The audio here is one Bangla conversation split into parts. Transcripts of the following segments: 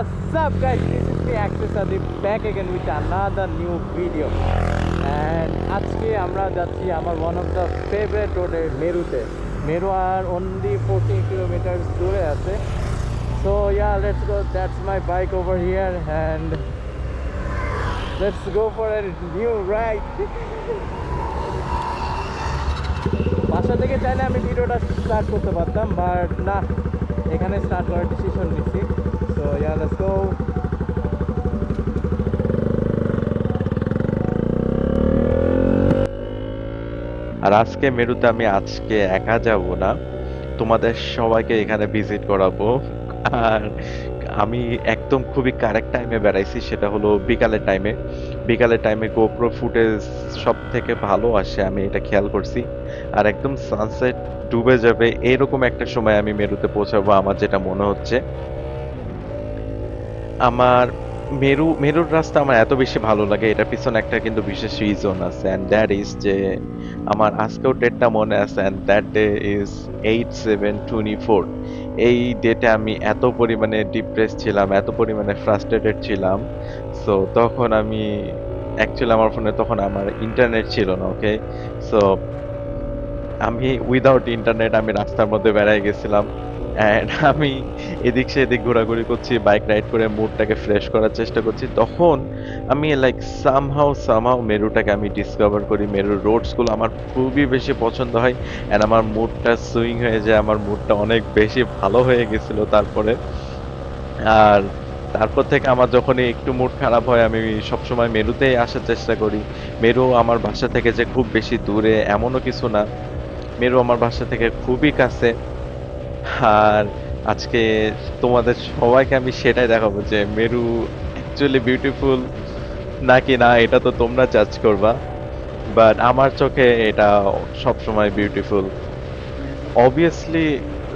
What's up guys, this is me Access Adib back again with another new video and আজকে আমরা যাচ্ছি আমার one of the favorite রোডে মেরুতে। মেরু আর only 14 kilometers দূরে আছে। So yeah, let's go. That's my bike over here and let's go for a new ride. বাসা থেকে চাইলে আমি ভিডিওটা স্টার্ট করতে পারতাম, বাট না, এখানে স্টার্ট করার ডিসিশন নিচ্ছি। So yeah, let's go. আর আজকে মেরুতে আমি একা যাব না, তোমাদের সবাইকে এখানে ভিজিট করাবো। আর আমি একদম খুবই কারেক্ট টাইমে বেড়াইছি, সেটা হলো বিকালের টাইমে গোপ্রো ফুটেজ সব থেকে ভালো আসে, আমি এটা খেয়াল করছি। আর একদম সানসেট ডুবে যাবে এরকম একটা সময় আমি মেরুতে পৌঁছাবো আমার যেটা মনে হচ্ছে। আমার মেরুর রাস্তা আমার এত বেশি ভালো লাগে, এটার পিছনে একটা কিন্তু বিশেষ রিজন আছে, অ্যান্ড দ্যাট ইজ যে আমার আজকেও ডেটটা মনে আছে, অ্যান্ড দ্যাট ডে ইজ 8/7/24। এই ডেটে আমি এত পরিমাণে ডিপ্রেস ছিলাম, এত পরিমাণে ফ্রাস্ট্রেটেড ছিলাম। সো তখন আমি অ্যাকচুয়ালি আমার ফোনে তখন আমার ইন্টারনেট ছিল না, ওকে। সো আমি উইদাউট ইন্টারনেট আমি রাস্তার মধ্যে বেড়ায় গেছিলাম, অ্যান্ড আমি এদিক সেদিক ঘোরাঘুরি করছি, বাইক রাইড করে মুডটাকে ফ্রেশ করার চেষ্টা করছি। তখন আমি লাইক সামহাও মেরুটাকে আমি ডিসকভার করি। মেরুর রোডসগুলো আমার খুবই বেশি পছন্দ হয়, অ্যান্ড আমার মুডটা সুইং হয়ে যায়, আমার মুডটা অনেক বেশি ভালো হয়ে গেছিল তারপরে। আর তারপর থেকে আমার যখনই একটু মুড খারাপ হয় আমি সবসময় মেরুতেই আসার চেষ্টা করি। মেরু আমার বাসা থেকে যে খুব বেশি দূরে এমনও কিছু না, মেরু আমার বাসা থেকে খুবই কাছে। আর আজকে তোমাদের সবাইকে আমি সেটাই দেখাবো যে মেরু অ্যাকচুয়ালি বিউটিফুল নাকি না, এটা তো তোমরা জাজ করবা, বাট আমার চোখে এটা সবসময় beautiful. Obviously,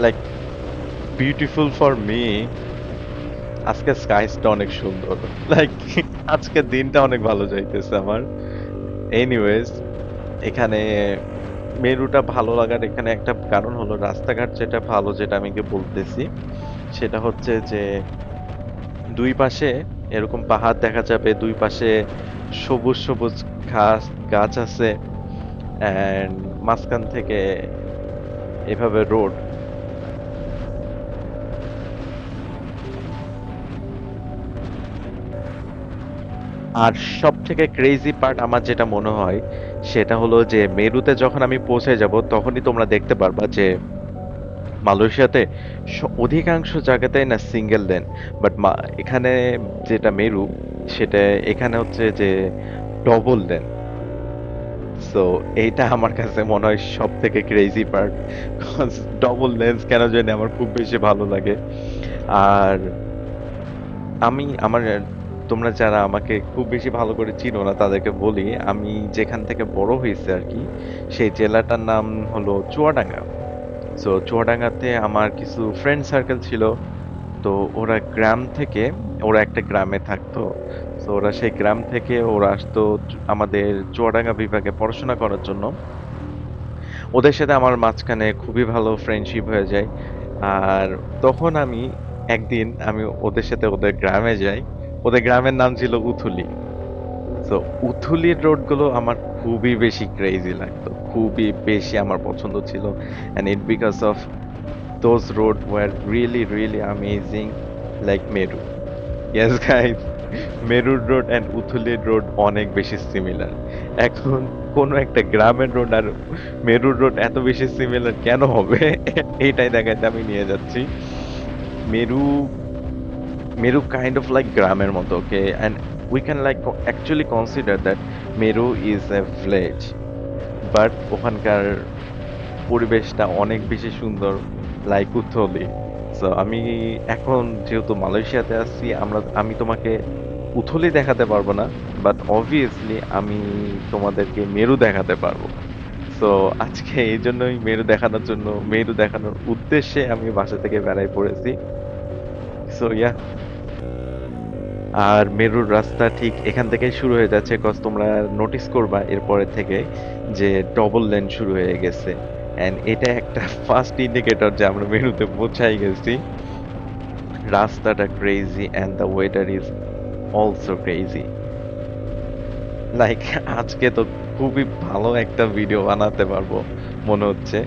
like beautiful for me. আজকে স্কাইসটা অনেক সুন্দর, লাইক আজকের দিনটা অনেক ভালো যাইতেছে আমার। এনিওয়েজ, এখানে মেরুটা ভালো লাগার এখানে একটা কারণ হলো রাস্তাঘাট যেটা ভালো, যেটা আমি বলতেছি সেটা হচ্ছে যে দুই পাশে এরকম পাহাড় দেখা যাবে, দুই পাশে সবুজ সবুজ ঘাস গাছ আছে, এন্ড মাঝখান থেকে এভাবে রোড। আর সব থেকে ক্রেজি পার্ট আমার যেটা মনে হয় সেটা হলো যে মেরুতে যখন আমি পৌঁছে যাব তখনই তোমরা দেখতে পারবা যে মালয়েশিয়াতে অধিকাংশ জায়গাতেই না সিঙ্গেল লেন, বাট এখানে যেটা মেরু সেটা এখানে হচ্ছে যে ডবল লেন। সো এইটা আমার কাছে মনে হয় সব থেকে ক্রেজি পার্ট, ডবল লেন্স কেন জানি আমার খুব বেশি ভালো লাগে। আর আমার তোমরা যারা আমাকে খুব বেশি ভালো করে চিনো না তাদেরকে বলি, আমি যেখান থেকে বড় হয়েছে আর কি, সেই জেলাটার নাম হলো চুয়াডাঙ্গা। সো চুয়াডাঙ্গাতে আমার কিছু ফ্রেন্ড সার্কেল ছিল। তো ওরা একটা গ্রামে থাকতো। তো ওরা সেই গ্রাম থেকে ওরা আসতো আমাদের চুয়াডাঙ্গা বিভাগে পড়াশোনা করার জন্য। ওদের সাথে আমার মাঝখানে খুবই ভালো ফ্রেন্ডশিপ হয়ে যায়। আর তখন একদিন আমি ওদের সাথে ওদের গ্রামে যাই। ওদের গ্রামের নাম ছিল উথুলি। সো উথুলির রোডগুলো আমার খুবই বেশি ক্রেজি লাগতো, খুবই বেশি আমার পছন্দ ছিল, and it because of those road were really amazing, like Meru. Yes guys, মেরুর রোড অ্যান্ড উথুলির রোড অনেক বেশি সিমিলার। এখন কোন একটা গ্রামের রোড আর মেরুর রোড এত বেশি সিমিলার কেন হবে, এইটাই দেখাতে আমি নিয়ে যাচ্ছি। মেরু মেরু কাইন্ড অফ লাইক গ্রামের মতো, okay, and we can like actually consider that Meru is a village, but ওখানকার পরিবেশটা অনেক বেশি সুন্দর, লাইক উথলি। সো আমি এখন যেহেতু মালয়েশিয়াতে আছি, আমি তোমাকে উথলি দেখাতে পারবো না, বাট অবভিয়াসলি আমি তোমাদেরকে মেরু দেখাতে পারবো। সো আজকে এই জন্যই মেরু দেখানোর উদ্দেশ্যে আমি বাসা থেকে বেড়াই পড়েছি। সো ইয়া, আর মেরুর রাস্তা ঠিক এখান থেকেই শুরু হয়ে যাচ্ছে, কজ তোমরা নোটিস করবা এরপরে থেকে যে ডবল লেন শুরু হয়ে গেছে, এন্ড এটা একটা ফার্স্ট ইন্ডিকেটর যে আমরা মেরুতে পৌঁছাই গেছি। রাস্তাটা crazy and the weather is also crazy. Like আজকে তো খুবই ভালো একটা ভিডিও বানাতে পারবো মনে হচ্ছে।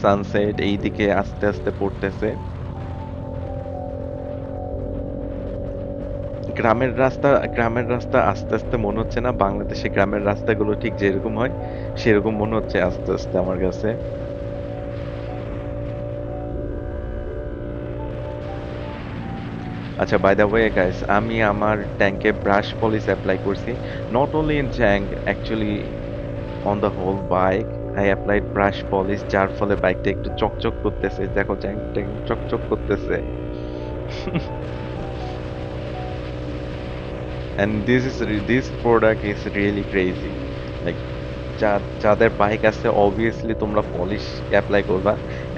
সানসেট এইদিকে আস্তে আস্তে পড়তেছে। গ্রামের রাস্তা আস্তে আস্তে মনে হচ্ছে না বাংলাদেশে গ্রামের রাস্তাগুলো ঠিক যেরকম হয় সেরকম মনে হচ্ছে আস্তে আস্তে আমার কাছে। আচ্ছা, বাই দ্য ওয়ে গাইস, আমি আমার ট্যাঙ্কে ব্রাশ পলিশ অ্যাপ্লাই করছি। Not only in tank, actually on the whole bike I applied brush polish, যার ফলে বাইকটা একটু চকচক করতেছে। দেখো ট্যাঙ্ক ট্যাঙ্ক চকচক করতেছে। And this product is really crazy. Like যাদের বাইক আছে obviously তোমরা পলিশ অ্যাপ্লাই করবা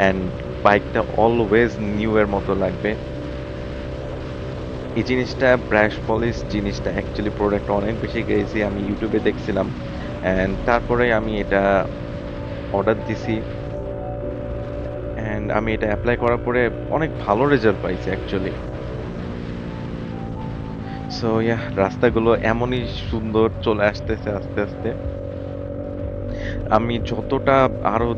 and বাইকটা অলওয়েজ নিউ এর মতো লাগবে। এই জিনিসটা ব্রাশ পলিশ জিনিসটা অ্যাকচুয়ালি প্রোডাক্ট অনেক বেশি ক্রেজি। আমি ইউটিউবে দেখছিলাম and তারপরে আমি এটা অর্ডার দিছি and আমি এটা অ্যাপ্লাই করার পরে অনেক ভালো রেজাল্ট পাইছি অ্যাকচুয়ালি। সো ইয়া, রাস্তাগুলো এমনই সুন্দর চলে আসতেছে আস্তে আস্তে। আমি যতটা আরো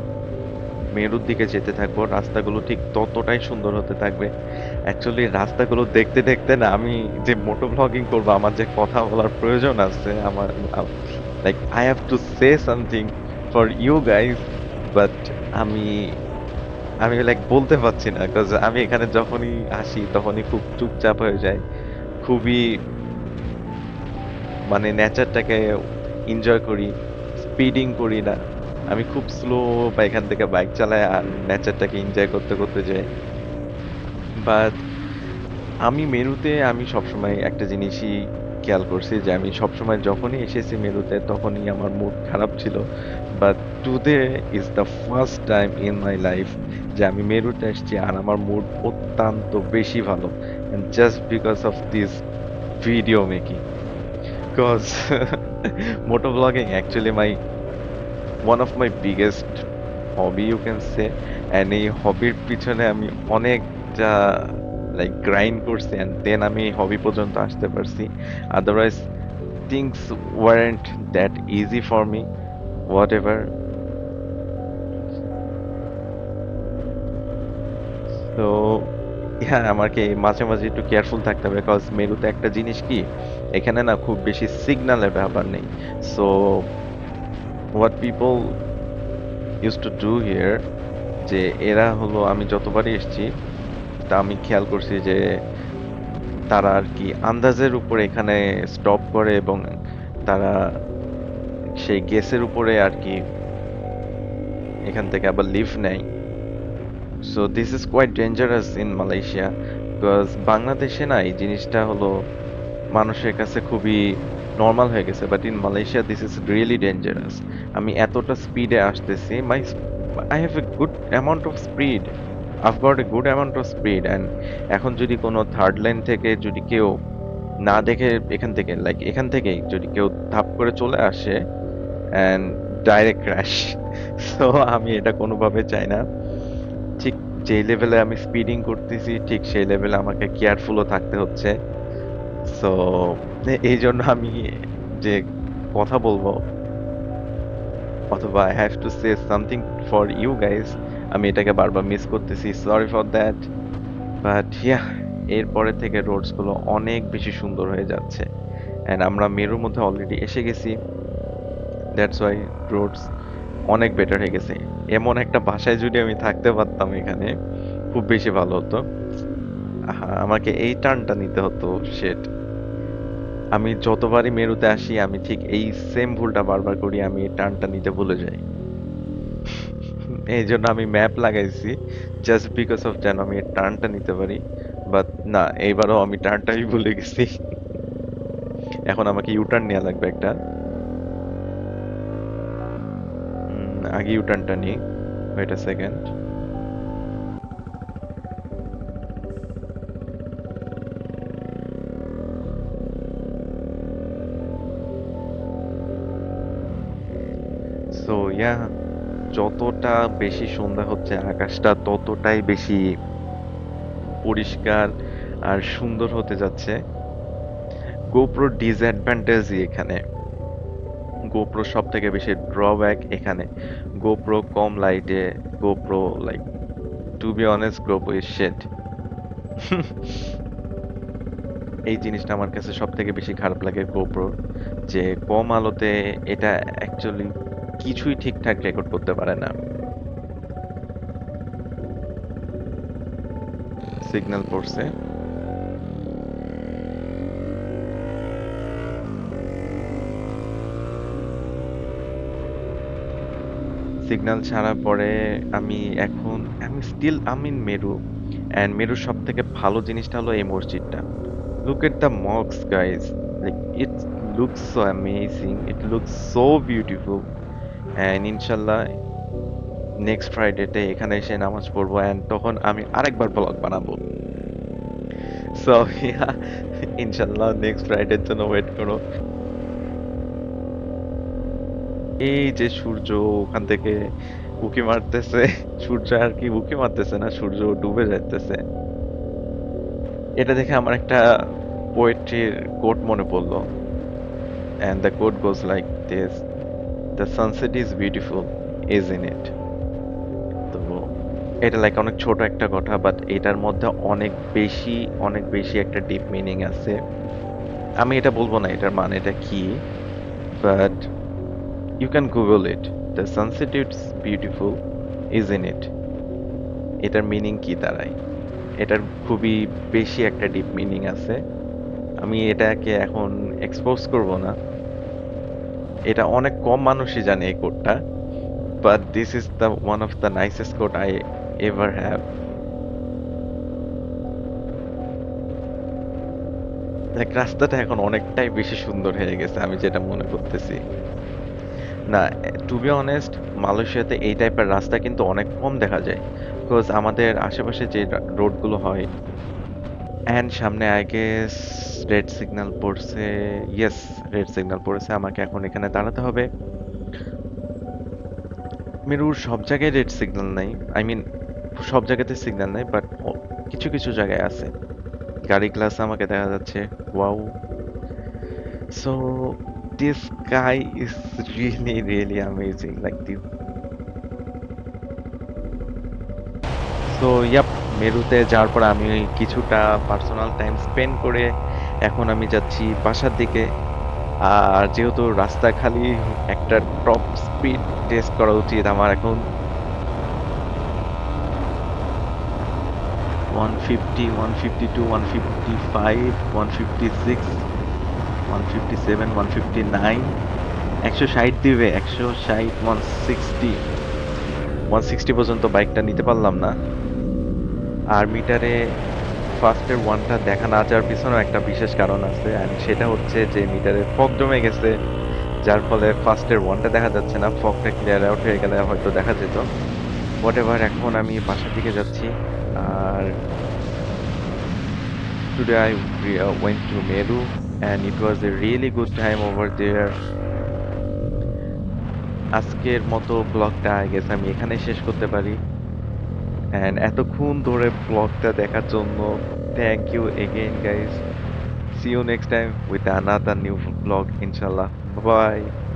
মেরুর দিকে যেতে থাকবো রাস্তাগুলো ঠিক ততটাই সুন্দর হতে থাকবে। অ্যাকচুয়ালি রাস্তাগুলো দেখতে দেখতে না আমি যে মোটো ব্লগিং করবো আমার যে কথা বলার প্রয়োজন আছে আমার, like I have to say something for you guys, but আমি আমি লাইক বলতে পারছি না বিকজ আমি এখানে যখনই আসি তখনই খুব চুপচাপ হয়ে যায়, খুবই মানে নেচারটাকে এনজয় করি, স্পিডিং করি না। আমি খুব স্লো বা এখান থেকে বাইক চালাই আর নেচারটাকে এনজয় করতে করতে যাই। বাট আমি সবসময় একটা জিনিসই খেয়াল করছি যে আমি সবসময় যখনই এসেছি মেরুতে তখনই আমার মুড খারাপ ছিল। But today is the first time in my life যে আমি মেরুতে এসেছি আর আমার মুড অত্যন্ত বেশি ভালো, and just because of this video making, because motovlogging actually one of my biggest hobby you can say, and এই হবির পিছনে আমি অনেকটা লাইক গ্রাইন্ড করছি and দেন আমি এই হবি পর্যন্ত আসতে পারছি। Otherwise things weren't that easy for me, whatever. তো হ্যাঁ, আমাকে মাঝে মাঝে একটু কেয়ারফুল থাকতে হবে বিকজ মেরুতে একটা জিনিস কি, এখানে না খুব বেশি সিগন্যালের ব্যাপার নেই। So what people use to do here, যে এরা হলো আমি যতবারই এসেছি তা আমি খেয়াল করছি যে তারা আর কি আন্দাজের উপরে এখানে স্টপ করে এবং তারা সেই গেসের উপরে আর কি এখান থেকে আবার লিভ নেয়। So this is quite dangerous in Malaysia, because বাংলাদেশে না এই জিনিসটা হলো মানুষের কাছে খুবই নর্মাল হয়ে গেছে, but in Malaysia this is really dangerous. আমি এতটা স্পিডে আসতেছি, I have a good amount of speed, I've got a good amount of speed, and এখন যদি কোনো থার্ড লাইন থেকে যদি কেউ না দেখে এখান থেকেই যদি কেউ ধাপ করে চলে আসে অ্যান্ড ডাইরেক্ট ক্র্যাশ, সো আমি এটা কোনোভাবে চাই না। ঠিক যেই লেভেলে আমি স্পিডিং করতেছি ঠিক সেই লেভেলে আমাকে কেয়ারফুলও থাকতে হচ্ছে। সো এই জন্য আমি যে কথা বলবো অথবা I have to say something for you guys, আমি এটাকে বারবার মিস করতেছি, sorry for that. But yeah, এরপরে থেকে রোডস গুলো অনেক বেশি সুন্দর হয়ে যাচ্ছে এন্ড আমরা মেরুর মধ্যে অলরেডি এসে গেছি। দ্যাটস ওয়াই রোডস অনেক বেটার হয়ে গেছে। এমন একটা বাসায় যদি আমি থাকতে পারতাম এখানে খুব বেশি ভালো হতো। আমাকে এই টার্নটা নিতে হতো, শেট। আমি যতবারই মেরুতে আসি আমি ঠিক এই সেম ভুলটা বারবার করি, আমি এই টার্নটা নিতে ভুলে যাই। এই জন্য আমি ম্যাপ লাগাইছি জাস্ট বিকজ অফ যেন আমি এই টার্নটা নিতে পারি। বাট না, এইবারও আমি টার্নটাই ভুলে গেছি। এখন আমাকে ইউটার্ন নেওয়া লাগবে একটা। আগে ইউটার্নটা নিই, wait a second. So yeah, যতটা বেশি সন্ধ্যা হচ্ছে আকাশটা ততটাই বেশি পরিষ্কার আর সুন্দর হতে যাচ্ছে। GoPro ডিসঅ্যাডভান্টেজই এখানে। GoPro সবথেকে বেশি ড্রব্যাক এখানে। GoPro কম লাইটে, GoPro like to be honest GoPro is shit. এই জিনিসটা আমার কাছে সবথেকে বেশি খারাপ লাগে GoPro র, যে কম আলোতে এটা অ্যাকচুয়ালি কিছুই ঠিকঠাক রেকর্ড করতে পারে না। সিগন্যাল পড়ছে। সিগন্যাল ছাড়ার পরে আমি এখন আমি ইন মেরু, অ্যান্ড মেরুর সবথেকে ভালো জিনিসটা হলো এই মসজিদটা। Look at the mosques, guys. Like it looks so amazing. It looks so beautiful. And ইনশাল্লাহ নেক্সট ফ্রাইডেতে এখানে এসে নামাজ পড়বো, অ্যান্ড তখন আমি আরেকবার ব্লগ বানাবো। সো ইয়া, ইনশাল্লাহ নেক্সট ফ্রাইডের জন্য ওয়েট করো। এই যে সূর্য ওখান থেকে উঁকি মারতেছে, সূর্য আর কি উঁকি মারতেছে না, সূর্য ডুবে যাইতেছে। এটা দেখে আমার একটা পোয়েট্রির কোট মনে পড়লো, and the quote goes like this: the sunset is beautiful, isn't it? তো এটা লাইক অনেক ছোট একটা কথা, বাট এটার মধ্যে অনেক বেশি একটা ডিপ মিনিং আছে। আমি এটা বলবো না এটার মানেটা কি, but you can Google it. The sunset is beautiful, isn't it? এটার মিনিং কি দাঁড়ায়? এটার খুবই বেশি একটা ডিপ মিনিং আছে। আমি এটাকে এখন এক্সপোজ করব না। এটা অনেক কম মানুষই জানে এই কোডটা, but this is the one of the nicest quote I ever have. Like রাস্তাটা এখন অনেকটাই বেশি সুন্দর হয়ে গেছে আমি যেটা মনে করতেছি। না, টু বি অনেস্ট মালয়েশিয়াতে এই টাইপের রাস্তা কিন্তু অনেক কম দেখা যায়, বিকজ আমাদের আশেপাশে যে রোডগুলো হয়, অ্যান্ড সামনে আই গেস রেড সিগন্যাল পড়ছে। ইয়েস, রেড সিগন্যাল পড়েছে, আমাকে এখন এখানে দাঁড়াতে হবে। মেরুর সব জায়গায় রেড সিগন্যাল নাই, আই মিন সব জায়গাতে সিগন্যাল নাই, বাট কিছু কিছু জায়গায় আছে। গাড়ি গ্লাস আমাকে দেখা যাচ্ছে। Wow! So this sky is really amazing, like this. So yep, মেরুতে যাওয়ার পর আমি কিছুটা পার্সোনাল টাইম স্পেন্ড করে এখন আমি যাচ্ছি বাসার দিকে। আর যেহেতু রাস্তা খালি, একটা টপ স্পিড টেস্ট করা উচিত আমার এখন। 150, 152, 155, 156, 157, 159, 160 দিবে, 160, 160, 160 পর্যন্ত বাইকটা নিতে পারলাম না। আর মিটারে ফার্স্টের ওয়ানটা দেখা না যাওয়ার পিছনেও একটা বিশেষ কারণ আছে, অ্যান্ড সেটা হচ্ছে যে মিটারে ফগ জমে গেছে, যার ফলে ফার্স্টের ওয়ানটা দেখা যাচ্ছে না। ফগটা ক্লিয়ার আউট হয়ে গেলে হয়তো দেখা যেত। হোয়াট এভার, এখন আমি বাসার দিকে যাচ্ছি। আর today I went to Meru and it was a really good time over there. আজকের মতো ব্লগটা আই গেস আমি এখানেই শেষ করতে পারি। অ্যান্ড এতক্ষণ ধরে ব্লগটা দেখার জন্য thank you again guys. See you next time with another new vlog, inshallah. Bye bye.